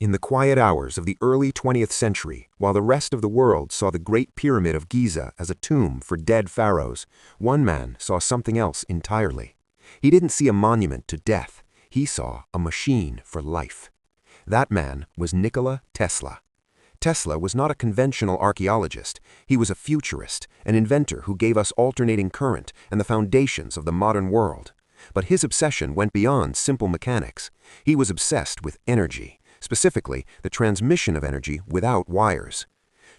In the quiet hours of the early 20th century, while the rest of the world saw the Great Pyramid of Giza as a tomb for dead pharaohs, one man saw something else entirely. He didn't see a monument to death, he saw a machine for life. That man was Nikola Tesla. Tesla was not a conventional archaeologist, he was a futurist, an inventor who gave us alternating current and the foundations of the modern world. But his obsession went beyond simple mechanics. He was obsessed with energy. Specifically, the transmission of energy without wires.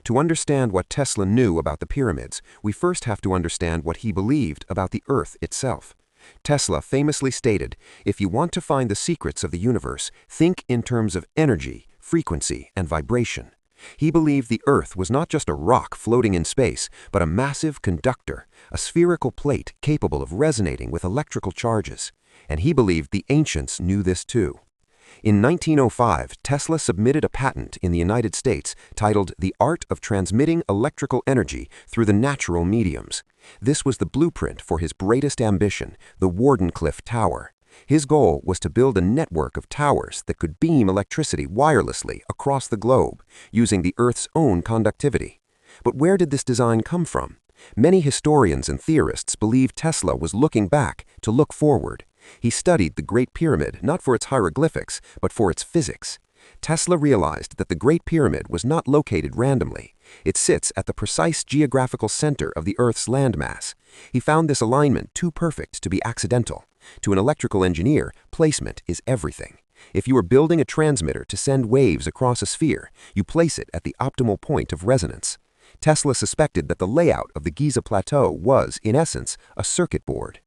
To understand what Tesla knew about the pyramids, we first have to understand what he believed about the Earth itself. Tesla famously stated, "If you want to find the secrets of the universe, think in terms of energy, frequency, and vibration." He believed the Earth was not just a rock floating in space, but a massive conductor, a spherical plate capable of resonating with electrical charges. And he believed the ancients knew this too. In 1905, Tesla submitted a patent in the United States titled The Art of Transmitting Electrical Energy Through the Natural Mediums. This was the blueprint for his greatest ambition, the Wardenclyffe Tower. His goal was to build a network of towers that could beam electricity wirelessly across the globe, using the Earth's own conductivity. But where did this design come from? Many historians and theorists believe Tesla was looking back to look forward. He studied the Great Pyramid not for its hieroglyphics, but for its physics. Tesla realized that the Great Pyramid was not located randomly. It sits at the precise geographical center of the Earth's landmass. He found this alignment too perfect to be accidental. To an electrical engineer, placement is everything. If you are building a transmitter to send waves across a sphere, you place it at the optimal point of resonance. Tesla suspected that the layout of the Giza Plateau was, in essence, a circuit board.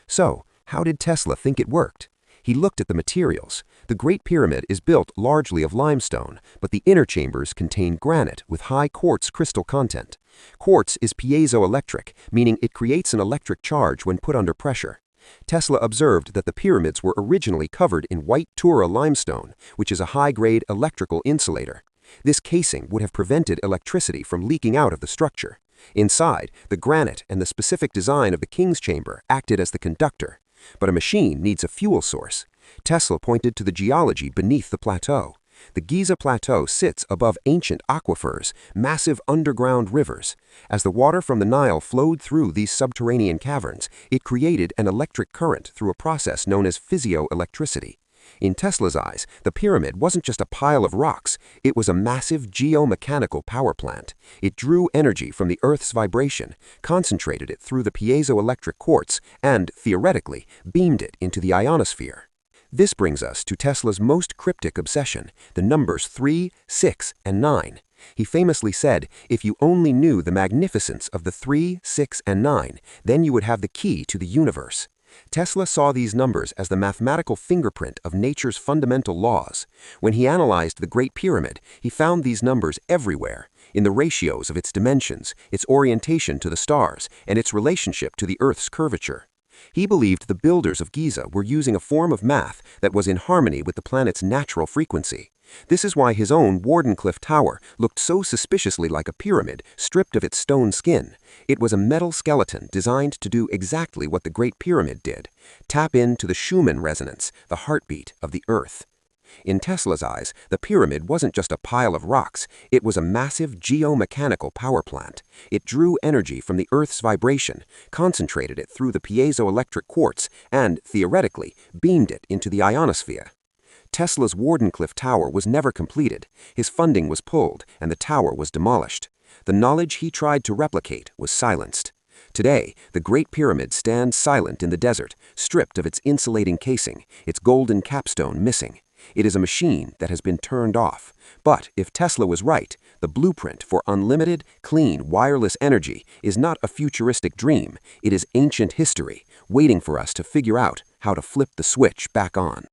So, how did Tesla think it worked? He looked at the materials. The Great Pyramid is built largely of limestone, but the inner chambers contain granite with high quartz crystal content. Quartz is piezoelectric, meaning it creates an electric charge when put under pressure. Tesla observed that the pyramids were originally covered in white Tura limestone, which is a high-grade electrical insulator. This casing would have prevented electricity from leaking out of the structure. Inside, the granite and the specific design of the king's chamber acted as the conductor. But a machine needs a fuel source. Tesla pointed to the geology beneath the plateau. The Giza Plateau sits above ancient aquifers, massive underground rivers. As the water from the Nile flowed through these subterranean caverns, it created an electric current through a process known as physio-electricity. In Tesla's eyes, the pyramid wasn't just a pile of rocks, it was a massive geomechanical power plant. It drew energy from the Earth's vibration, concentrated it through the piezoelectric quartz, and, theoretically, beamed it into the ionosphere. This brings us to Tesla's most cryptic obsession, the numbers 3, 6, and 9. He famously said, "If you only knew the magnificence of the 3, 6, and 9, then you would have the key to the universe." Tesla saw these numbers as the mathematical fingerprint of nature's fundamental laws. When he analyzed the Great Pyramid, he found these numbers everywhere, in the ratios of its dimensions, its orientation to the stars, and its relationship to the Earth's curvature. He believed the builders of Giza were using a form of math that was in harmony with the planet's natural frequency. This is why his own Wardenclyffe Tower looked so suspiciously like a pyramid stripped of its stone skin. It was a metal skeleton designed to do exactly what the Great Pyramid did: tap into the Schumann resonance, the heartbeat of the Earth. In Tesla's eyes, the pyramid wasn't just a pile of rocks, it was a massive geomechanical power plant. It drew energy from the Earth's vibration, concentrated it through the piezoelectric quartz, and, theoretically, beamed it into the ionosphere. Tesla's Wardenclyffe Tower was never completed. His funding was pulled, and the tower was demolished. The knowledge he tried to replicate was silenced. Today, the Great Pyramid stands silent in the desert, stripped of its insulating casing, its golden capstone missing. It is a machine that has been turned off. But if Tesla was right, the blueprint for unlimited, clean, wireless energy is not a futuristic dream. It is ancient history, waiting for us to figure out how to flip the switch back on.